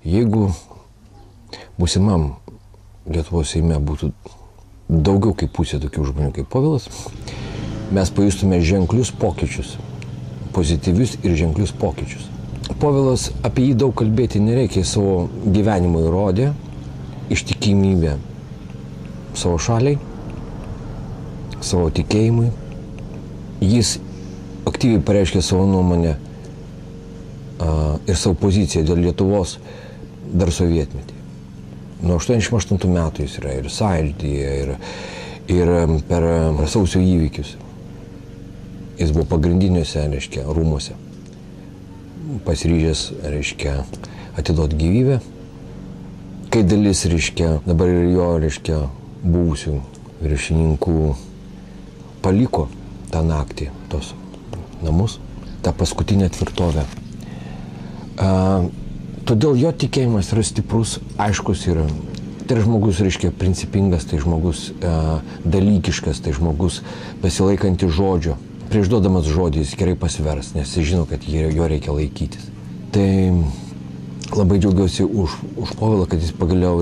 Jeigu būsimam Lietuvos Seime būtų daugiau kaip pusė tokių žmonių kaip Povilas, mes pajustume ženklius pokyčius, pozityvius ir ženklius pokyčius. Povilas, apie jį daug kalbėti nereikia, savo gyvenimo įrodė ištikimybę savo šaliai, savo tikėjimui. Jis aktyviai pareiškė savo nuomonę ir savo poziciją dėl Lietuvos dar sovietmetį. Nuo 88 metų jis yra ir Sąjūdyje, ir per sausio įvykius. Jis buvo pagrindiniuose, rūmuose. Pasiryžęs, atiduoti gyvybę. Kai dalis, dabar ir jo, buvusių viršininkų paliko tą naktį tos namus, tą paskutinę tvirtovę. Todėl jo tikėjimas yra stiprus, aiškus yra. Tai žmogus, principingas, tai žmogus dalykiškas, tai žmogus besilaikantis žodžio. Prieš duodamas žodį jis gerai pasvers, nes jis žino, kad jo reikia laikytis. Tai labai džiaugiausi už Povilą, kad jis pagaliau,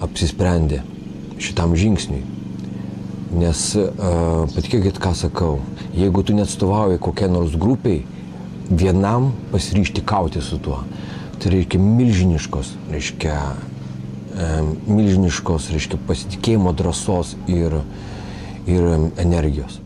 apsisprendė šitam žingsniui. Nes patikėkit, ką sakau, jeigu tu neatstovauji kokiai nors grupiai, vienam pasiryžti kauti su tuo. Tai reikia milžiniškos pasitikėjimo, drąsos ir energijos.